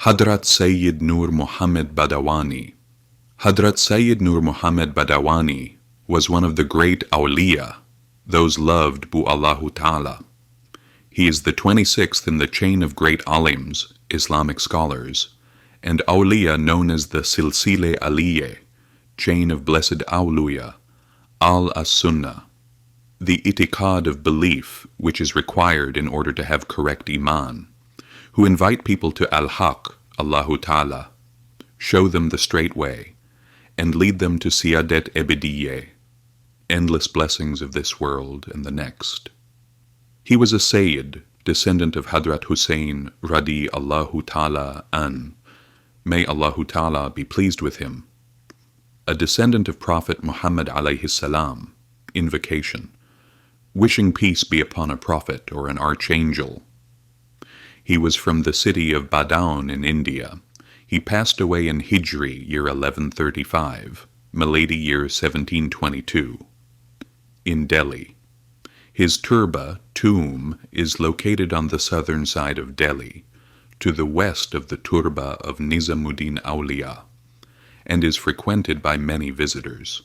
Hadrat Sayyid Nur Muhammed Badawani. Hadrat Sayyid Nur Muhammed Badawani was one of the great awliya, those loved by Allahu Taala. He is the 26th in the chain of great alims, Islamic scholars, and awliya known as the Silsile aliye, chain of blessed awluya, as-Sunna, the itiqad of belief which is required in order to have correct iman, who invite people to Al-Haqq, Allahu Taala, show them the straight way, and lead them to seadet ebediye, endless blessings of this world and the next. He was a Sayyid, descendant of Hadrat Huseyn, radiy-Allahu Taala an, may Allahu Taala be pleased with him, a descendant of Prophet Muhammad alayhis-salam, invocation, wishing peace be upon a prophet or an archangel. He was from the city of Badaun in India. He passed away in Hijri, year 1135, Miladi year 1722, in Delhi. His turba, tomb, is located on the southern side of Delhi, to the west of the turba of Nizamuddin Awliya, and is frequented by many visitors.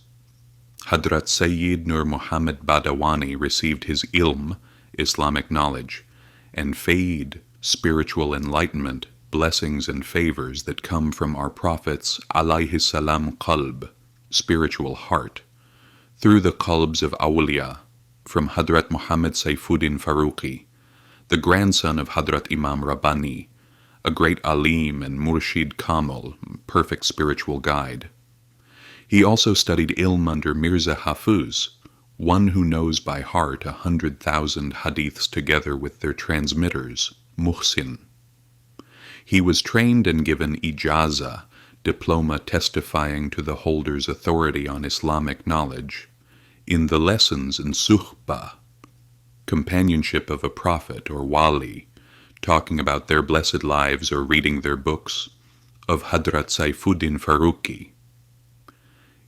Hadrat Sayyid Nur Muhammed Badawani received his ilm, Islamic knowledge, and faid, spiritual enlightenment, blessings and favors that come from our Prophet's alayhis-salam qalb, spiritual heart, through the qalbs of awliya, from Hadrat Muhammad Sayfuddin Farooqi, the grandson of Hadrat Imam Rabbani, a great alim and murshid kamil, perfect spiritual guide. He also studied ilm under Mirza Hafuz, one who knows by heart 100,000 hadiths together with their transmitters, Muhsin. He was trained and given ijaza, diploma testifying to the holder's authority on Islamic knowledge, in the lessons in suhba, companionship of a prophet or wali, talking about their blessed lives or reading their books, of Hadrat Sayfuddin Farooqi.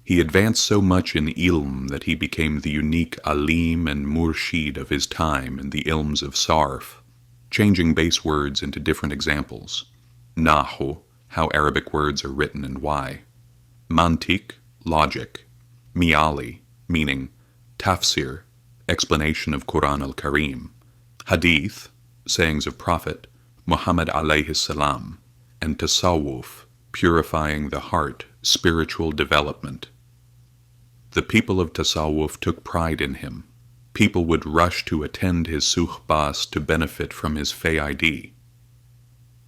He advanced so much in ilm that he became the unique alim and murshid of his time in the ilms of sarf, changing base words into different examples. Nahu, how Arabic words are written and why. Mantiq, logic. Mi'ali, meaning tafsir, explanation of Quran al-Karim. Hadith, sayings of Prophet Muhammad alayhis-salam. And tasawwuf, purifying the heart, spiritual development. The people of tasawwuf took pride in him. People would rush to attend his suhbas to benefit from his faidi.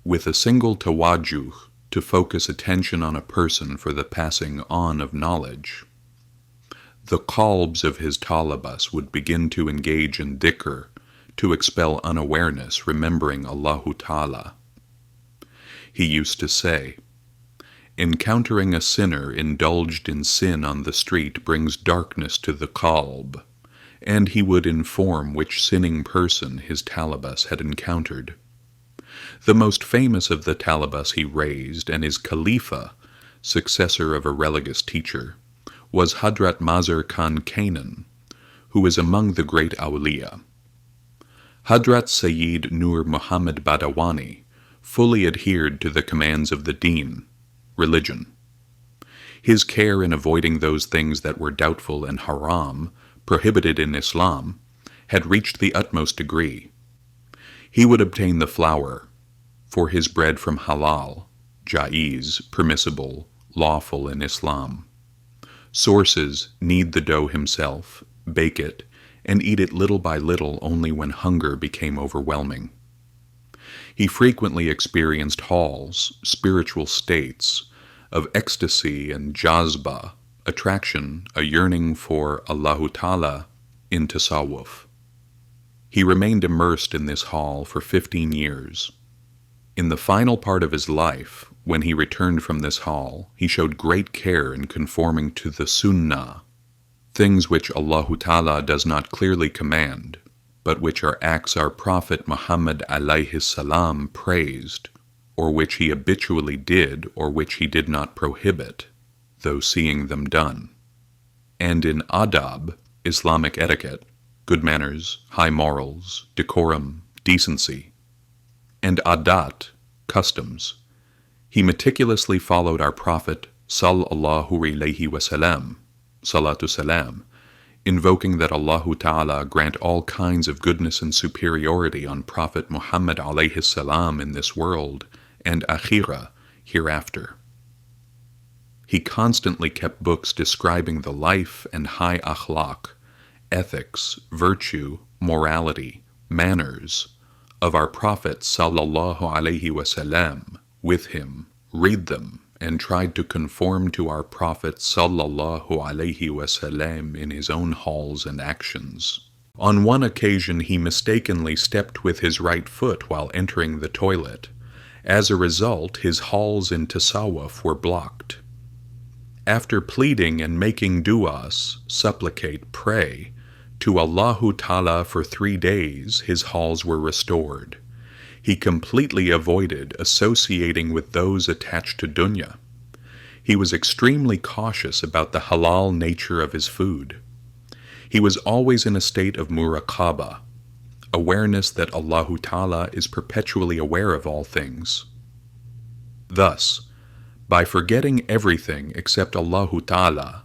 With a single tawajjuh, to focus attention on a person for the passing on of knowledge, the qalbs of his talabas would begin to engage in dhikr, to expel unawareness, remembering Allahu Taala. He used to say, encountering a sinner indulged in sin on the street brings darkness to the qalb, and he would inform which sinning person his talabas had encountered. The most famous of the talabas he raised, and his Khalifa, successor of a religious teacher, was Hadrat Mazar Khan Kanan, who is among the great awliya. Hadrat Sayyid Nur Muhammed Badawani fully adhered to the commands of the deen, religion. His care in avoiding those things that were doubtful and haram, prohibited in Islam, had reached the utmost degree. He would obtain the flour for his bread from halal, jaiz, permissible, lawful in Islam. Sources knead the dough himself, bake it, and eat it little by little only when hunger became overwhelming. He frequently experienced halls, spiritual states, of ecstasy and jazba, attraction, a yearning for Allahu Taala in tasawwuf. He remained immersed in this hall for 15 years. In the final part of his life, when he returned from this hall, he showed great care in conforming to the Sunnah, things which Allahu Taala does not clearly command, but which are acts our Prophet Muhammad alayhis-salam praised, or which he habitually did, or which he did not prohibit, though seeing them done. And in adab, Islamic etiquette, good manners, high morals, decorum, decency, and adat, customs, he meticulously followed our Prophet sallallahu alayhi wasallam, salatu salam, invoking that Allahu Taala grant all kinds of goodness and superiority on Prophet Muhammad alayhis-salam in this world and akhirah, hereafter. He constantly kept books describing the life and high akhlaq, ethics, virtue, morality, manners of our Prophet sallallahu alayhi wasallam with him, read them, and tried to conform to our Prophet sallallahu alayhi wasallam in his own halls and actions. On one occasion he mistakenly stepped with his right foot while entering the toilet. As a result, his halls in tasawwuf were blocked. After pleading and making du'as, supplicate, pray, to Allahu Taala for 3 days, his halls were restored. He completely avoided associating with those attached to dunya. He was extremely cautious about the halal nature of his food. He was always in a state of muraqabah, awareness that Allahu Taala is perpetually aware of all things. Thus, by forgetting everything except Allahu Taala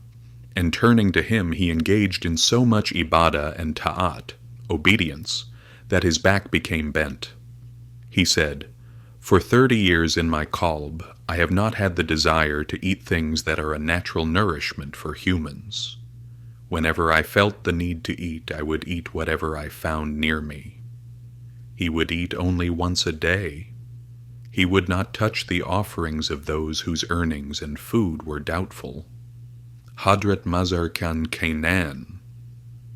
and turning to Him, he engaged in so much ibadah and ta'at, obedience, that his back became bent. He said, "For 30 years in my qalb, I have not had the desire to eat things that are a natural nourishment for humans. Whenever I felt the need to eat, I would eat whatever I found near me." He would eat only once a day. He would not touch the offerings of those whose earnings and food were doubtful. Hadrat Mazar Khan Kainan,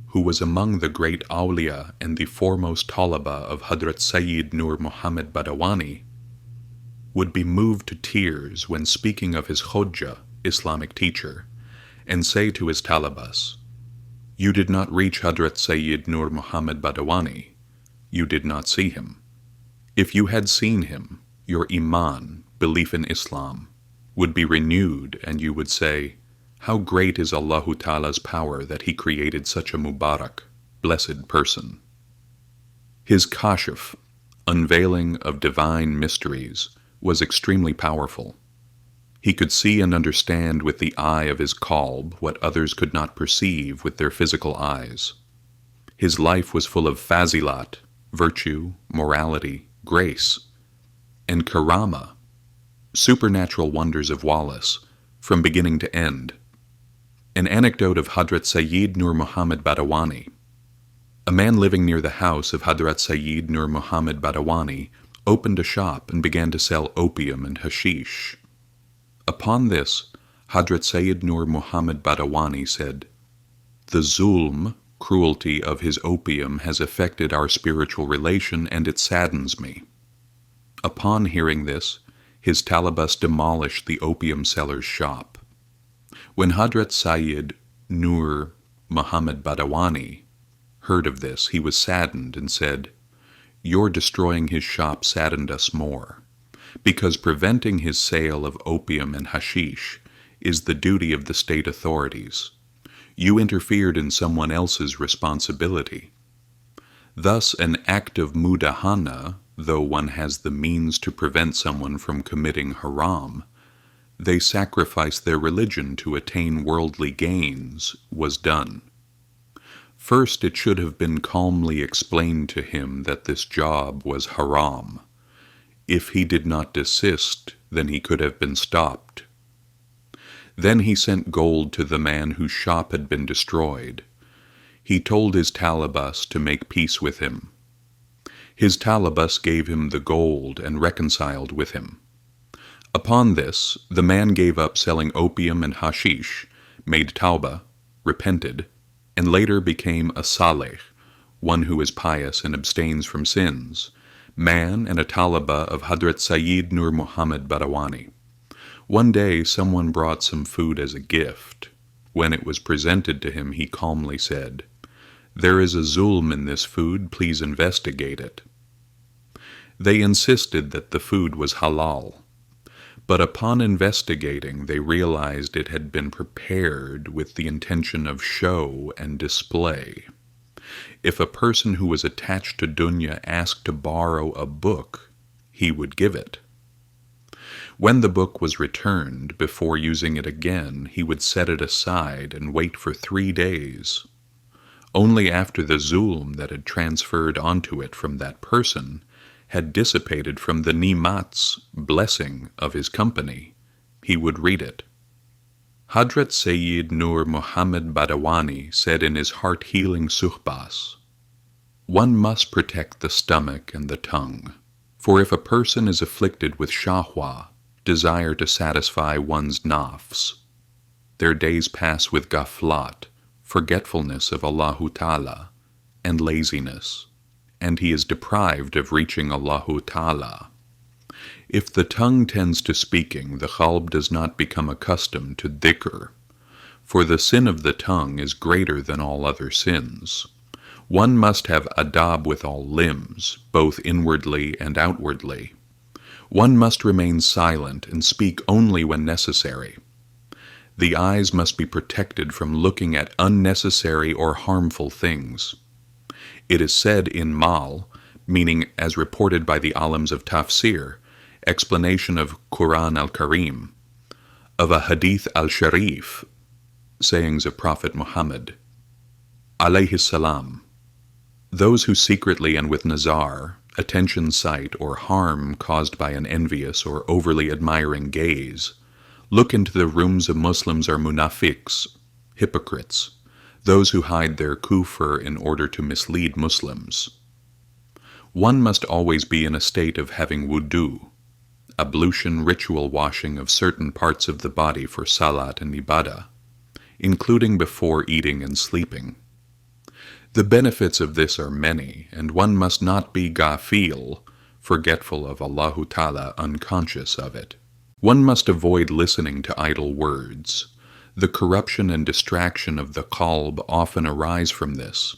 who was among the great awliya and the foremost talaba of Hadrat Sayyid Nur Muhammed Badawani, would be moved to tears when speaking of his Khojja, Islamic teacher, and say to his talabas, "You did not reach Hadrat Sayyid Nur Muhammed Badawani. You did not see him. If you had seen him, your iman, belief in Islam, would be renewed, and you would say, 'How great is Allahu Ta'ala's power that He created such a Mubarak, blessed person.'" His kashf, unveiling of divine mysteries, was extremely powerful. He could see and understand with the eye of his qalb what others could not perceive with their physical eyes. His life was full of fazilat, virtue, morality, grace, and karama, supernatural wonders of Wallace, from beginning to end. An anecdote of Hadrat Sayyid Nur Muhammed Badawani. A man living near the house of Hadrat Sayyid Nur Muhammed Badawani opened a shop and began to sell opium and hashish. Upon this, Hadrat Sayyid Nur Muhammed Badawani said, "The zulm, cruelty of his opium has affected our spiritual relation, and it saddens me." Upon hearing this, his talabas demolished the opium seller's shop. When Hadrat Sayyid Nur Muhammed Badawani heard of this, he was saddened and said, "Your destroying his shop saddened us more, because preventing his sale of opium and hashish is the duty of the state authorities. You interfered in someone else's responsibility. Thus, an act of mudahana, though one has the means to prevent someone from committing haram, they sacrifice their religion to attain worldly gains, was done. First, it should have been calmly explained to him that this job was haram. If he did not desist, then he could have been stopped. Then he sent gold to the man whose shop had been destroyed. He told his talabas to make peace with him. His talabas gave him the gold and reconciled with him. Upon this, the man gave up selling opium and hashish, made tawbah, repented, and later became a salih, one who is pious and abstains from sins, man and a talaba of Hadrat Sayyid Nur Muhammed Badawani. One day someone brought some food as a gift. When it was presented to him, he calmly said, "There is a zulm in this food, please investigate it." They insisted that the food was halal, but upon investigating they realized it had been prepared with the intention of show and display. If a person who was attached to dunya asked to borrow a book, he would give it. When the book was returned, before using it again, he would set it aside and wait for 3 days. Only after the zulm that had transferred onto it from that person had dissipated from the ni'mat's blessing of his company, he would read it. Hadrat Sayyid Nur Muhammed Badawani said in his heart-healing suhbas, "One must protect the stomach and the tongue, for if a person is afflicted with shahwa, desire to satisfy one's nafs, their days pass with ghaflat, forgetfulness of Allahu Taala, and laziness, and he is deprived of reaching Allahu Taala. If the tongue tends to speaking, the qalb does not become accustomed to dhikr, for the sin of the tongue is greater than all other sins. One must have adab with all limbs, both inwardly and outwardly. One must remain silent and speak only when necessary. The eyes must be protected from looking at unnecessary or harmful things. It is said in mal, meaning as reported by the alims of tafsir, explanation of Quran al-Karim, of a hadith al-Sharif, sayings of Prophet Muhammad, alayhis-salam, those who secretly and with nazar, attention sight, or harm caused by an envious or overly admiring gaze, look into the rooms of Muslims are munafiqs, hypocrites, those who hide their kufr in order to mislead Muslims. One must always be in a state of having wudu, ablution ritual washing of certain parts of the body for salat and ibadah, including before eating and sleeping. The benefits of this are many, and one must not be ghafil, forgetful of Allahu Taala, unconscious of it. One must avoid listening to idle words. The corruption and distraction of the qalb often arise from this.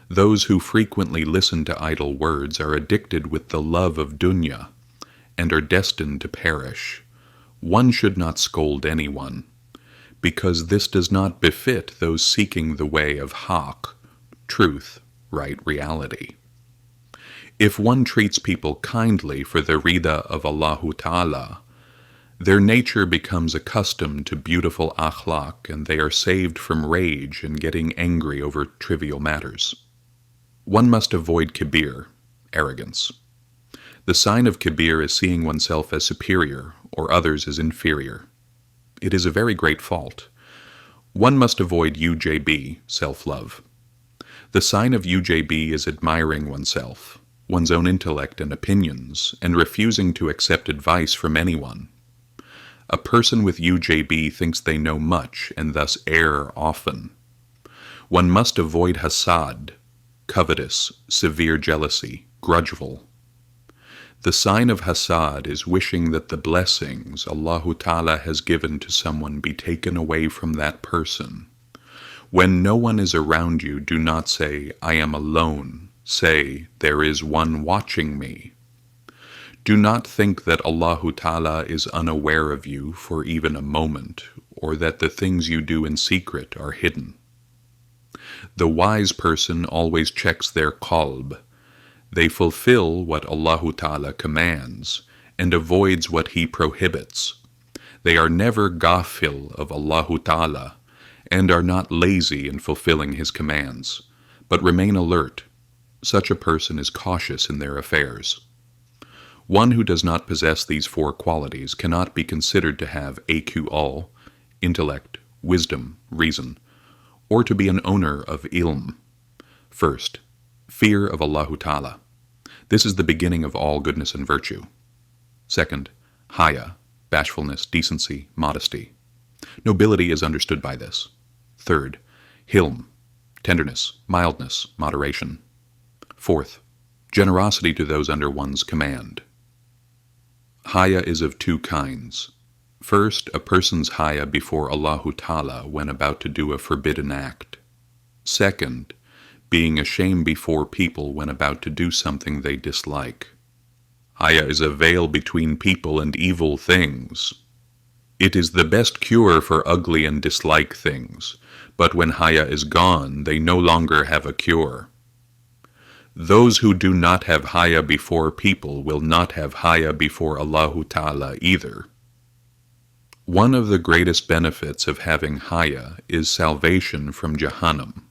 Those who frequently listen to idle words are addicted with the love of dunya, and are destined to perish. One should not scold anyone, because this does not befit those seeking the way of haqq, truth, right reality. If one treats people kindly for the rida of Allahu Taala, their nature becomes accustomed to beautiful akhlaq, and they are saved from rage and getting angry over trivial matters. One must avoid kibir, arrogance. The sign of kibir is seeing oneself as superior or others as inferior. It is a very great fault. One must avoid UJB, self-love. The sign of UJB is admiring oneself, one's own intellect and opinions, and refusing to accept advice from anyone. A person with UJB thinks they know much and thus err often. One must avoid hasad, covetous, severe jealousy, grudgeful. The sign of hasad is wishing that the blessings Allahu Taala has given to someone be taken away from that person. When no one is around you, do not say, "I am alone." Say, "There is one watching me." Do not think that Allahu Taala is unaware of you for even a moment, or that the things you do in secret are hidden. The wise person always checks their qalb. They fulfill what Allahu Taala commands, and avoids what He prohibits. They are never ghafil of Allahu Taala, and are not lazy in fulfilling His commands, but remain alert. Such a person is cautious in their affairs. One who does not possess these 4 qualities cannot be considered to have AQL, intellect, wisdom, reason, or to be an owner of ilm. First, fear of Allahu Taala. This is the beginning of all goodness and virtue. Second, haya, bashfulness, decency, modesty. Nobility is understood by this. Third, hilm, tenderness, mildness, moderation. Fourth, generosity to those under one's command. Haya is of 2 kinds. First, a person's haya before Allahu Taala when about to do a forbidden act. Second, being ashamed before people when about to do something they dislike. Haya is a veil between people and evil things. It is the best cure for ugly and dislike things, but when haya is gone, they no longer have a cure. Those who do not have haya before people will not have haya before Allahu Taala either. One of the greatest benefits of having haya is salvation from Jahannam.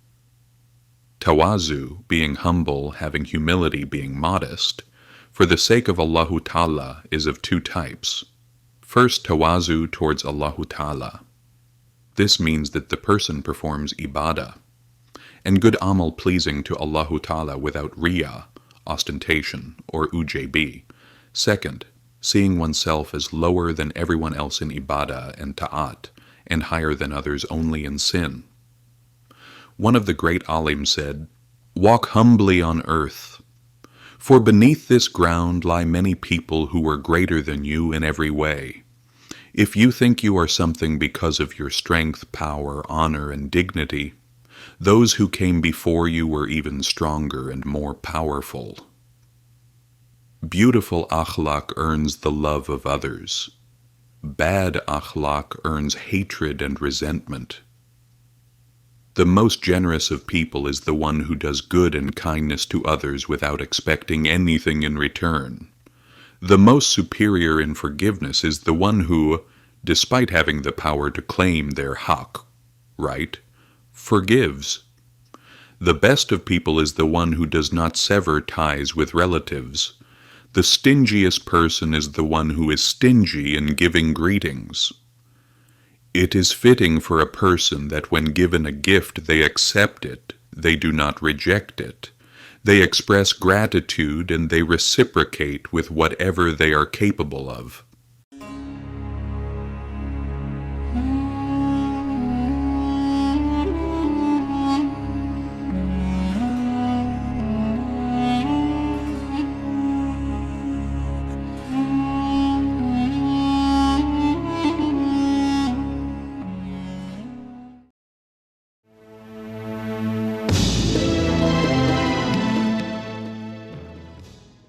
Tawazu, being humble, having humility, being modest, for the sake of Allahu Taala, is of two types. First, tawazu towards Allahu Taala. This means that the person performs ibadah and good amal pleasing to Allahu Taala without riya, ostentation, or ujb. Second, seeing oneself as lower than everyone else in ibadah and ta'at, and higher than others only in sin. One of the great alims said, "Walk humbly on earth, for beneath this ground lie many people who were greater than you in every way. If you think you are something because of your strength, power, honor, and dignity, those who came before you were even stronger and more powerful." Beautiful akhlaq earns the love of others. Bad akhlaq earns hatred and resentment. The most generous of people is the one who does good and kindness to others without expecting anything in return. The most superior in forgiveness is the one who, despite having the power to claim their haqq, right, forgives. The best of people is the one who does not sever ties with relatives. The stingiest person is the one who is stingy in giving greetings. It is fitting for a person that when given a gift they accept it, they do not reject it. They express gratitude and they reciprocate with whatever they are capable of.